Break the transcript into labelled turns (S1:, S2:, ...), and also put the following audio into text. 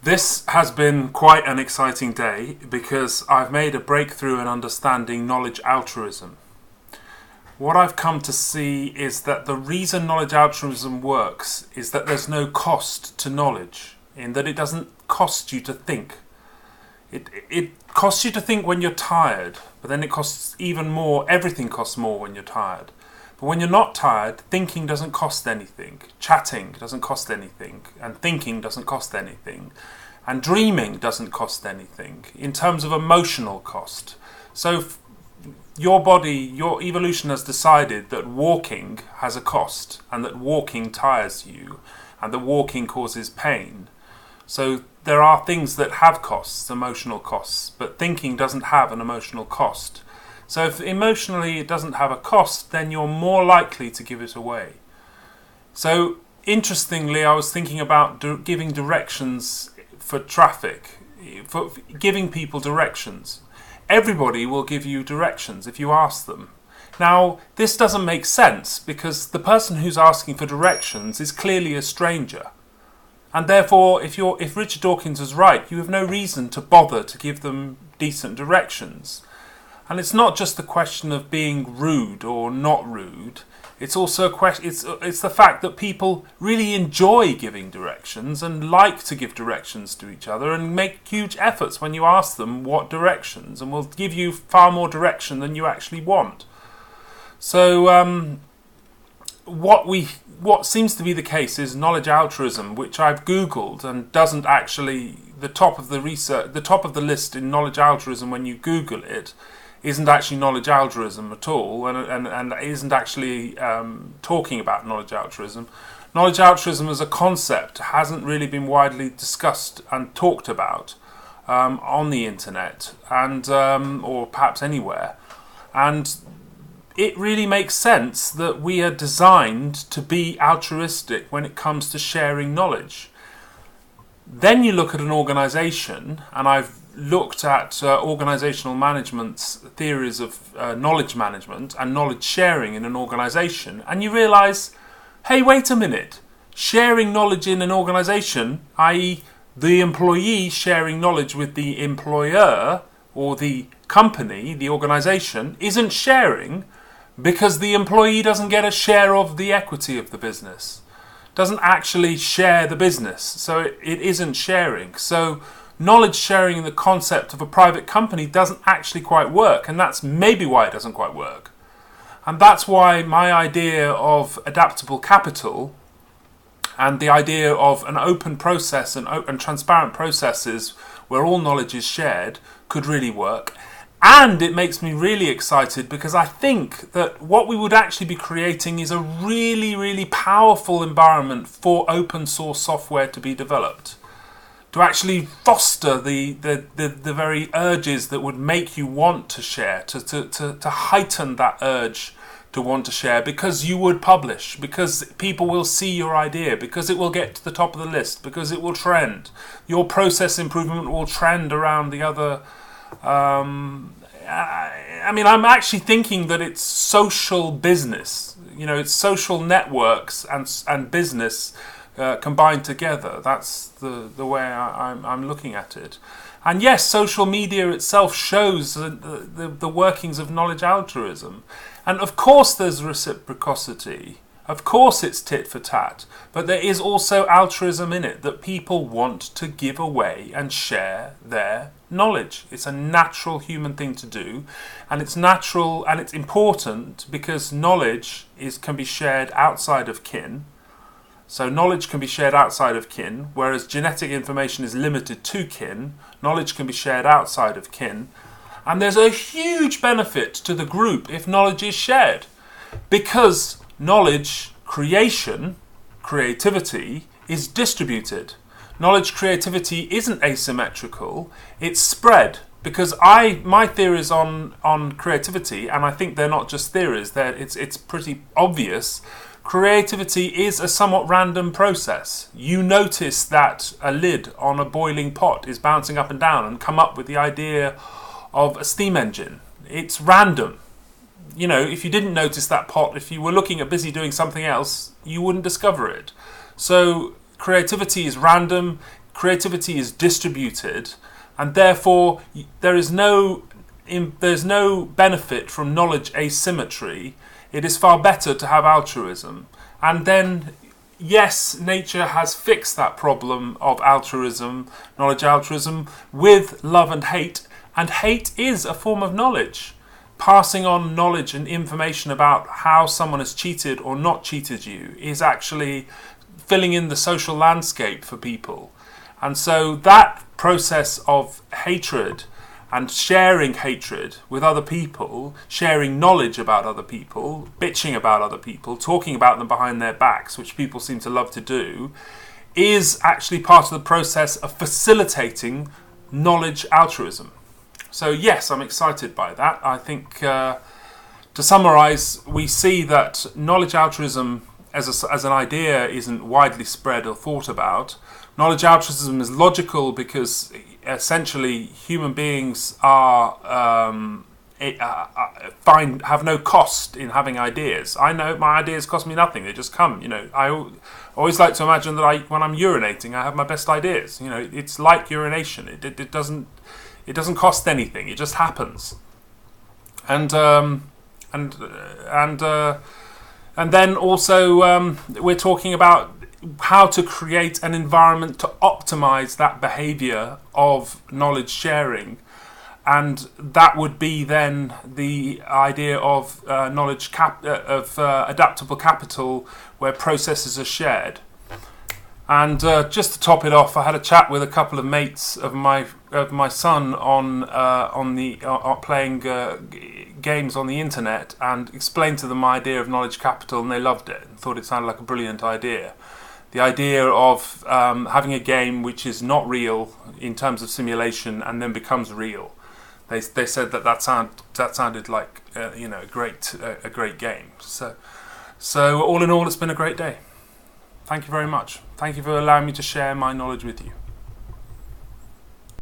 S1: This has been quite an exciting day because I've made a breakthrough in understanding knowledge altruism. What I've come to see is that the reason knowledge altruism works is that there's no cost to knowledge, in that it doesn't cost you to think. It costs you to think when you're tired, but then it costs even more. Everything costs more when you're tired. But when you're not tired, thinking doesn't cost anything. Chatting doesn't cost anything. And thinking doesn't cost anything. And dreaming doesn't cost anything in terms of emotional cost. So your body, your evolution has decided that walking has a cost and that walking tires you and that walking causes pain. So there are things that have costs, emotional costs, but thinking doesn't have an emotional cost. So if emotionally it doesn't have a cost, then you're more likely to give it away. So interestingly, I was thinking about giving directions for traffic, for giving people directions. Everybody will give you directions if you ask them. Now, this doesn't make sense because the person who's asking for directions is clearly a stranger. And therefore, if Richard Dawkins is right, you have no reason to bother to give them decent directions. And it's not just the question of being rude or not rude. It's also a question. It's the fact that people really enjoy giving directions and like to give directions to each other and make huge efforts when you ask them what directions, and will give you far more direction than you actually want. So what seems to be the case is knowledge altruism, which I've Googled and doesn't actually the top of the list in knowledge altruism when you Google it. Isn't actually knowledge altruism at all, and isn't actually talking about knowledge altruism. Knowledge altruism as a concept hasn't really been widely discussed and talked about on the internet and or perhaps anywhere. And it really makes sense that we are designed to be altruistic when it comes to sharing knowledge. Then you look at an organisation, and I've looked at organisational management's theories of knowledge management and knowledge sharing in an organisation, and you realise, hey, wait a minute, sharing knowledge in an organisation, i.e. the employee sharing knowledge with the employer or the company, the organisation, isn't sharing because the employee doesn't get a share of the equity of the business, doesn't actually share the business, so it isn't sharing. So knowledge sharing in the concept of a private company doesn't actually quite work, and that's maybe why it doesn't quite work. And that's why my idea of adaptable capital and the idea of an open process and transparent processes where all knowledge is shared could really work. And it makes me really excited because I think that what we would actually be creating is a really, really powerful environment for open source software to be developed, to actually foster the very urges that would make you want to share, to heighten that urge to want to share, because you would publish, because people will see your idea, because it will get to the top of the list, because it will trend. Your process improvement will trend around the other. I mean, I'm actually thinking that it's social business. You know, it's social networks and business combined together. That's the way I'm looking at it. And yes, social media itself shows the workings of knowledge altruism. And of course there's reciprocity. Of course it's tit for tat. But there is also altruism in it, that people want to give away and share their knowledge. It's a natural human thing to do. And it's natural and it's important because knowledge can be shared outside of kin. So knowledge can be shared outside of kin, whereas genetic information is limited to kin. Knowledge can be shared outside of kin. And there's a huge benefit to the group if knowledge is shared, because knowledge creation, creativity, is distributed. Knowledge creativity isn't asymmetrical, it's spread. Because my theories on creativity, and I think they're not just theories, it's pretty obvious. Creativity is a somewhat random process. You notice that a lid on a boiling pot is bouncing up and down and come up with the idea of a steam engine. It's random. You know, if you didn't notice that pot, if you were busy doing something else, you wouldn't discover it. So creativity is random. creativity is distributed, and therefore there's no benefit from knowledge asymmetry. It is far better to have altruism. And then, yes, nature has fixed that problem of altruism, knowledge altruism, with love and hate is a form of knowledge. Passing on knowledge and information about how someone has cheated or not cheated you is actually filling in the social landscape for people. And so that process of hatred and sharing hatred with other people, sharing knowledge about other people, bitching about other people, talking about them behind their backs, which people seem to love to do, is actually part of the process of facilitating knowledge altruism. So yes, I'm excited by that. I think, to summarise, we see that knowledge altruism as an idea isn't widely spread or thought about. Knowledge altruism is logical because essentially human beings have no cost in having ideas. I know my ideas cost me nothing; they just come. I always like to imagine that when I'm urinating, I have my best ideas. It's like urination. It doesn't cost anything. It just happens. And then also we're talking about how to create an environment to optimize that behavior of knowledge sharing, and that would be then the idea of adaptable capital, where processes are shared. And just to top it off, I had a chat with a couple of mates of my son on playing games on the internet, and explained to them my idea of knowledge capital, and they loved it and thought it sounded like a brilliant idea. The idea of having a game which is not real in terms of simulation and then becomes real. They said that sounded like a great game. So all in all, it's been a great day. Thank you very much. Thank you for allowing me to share my knowledge with you.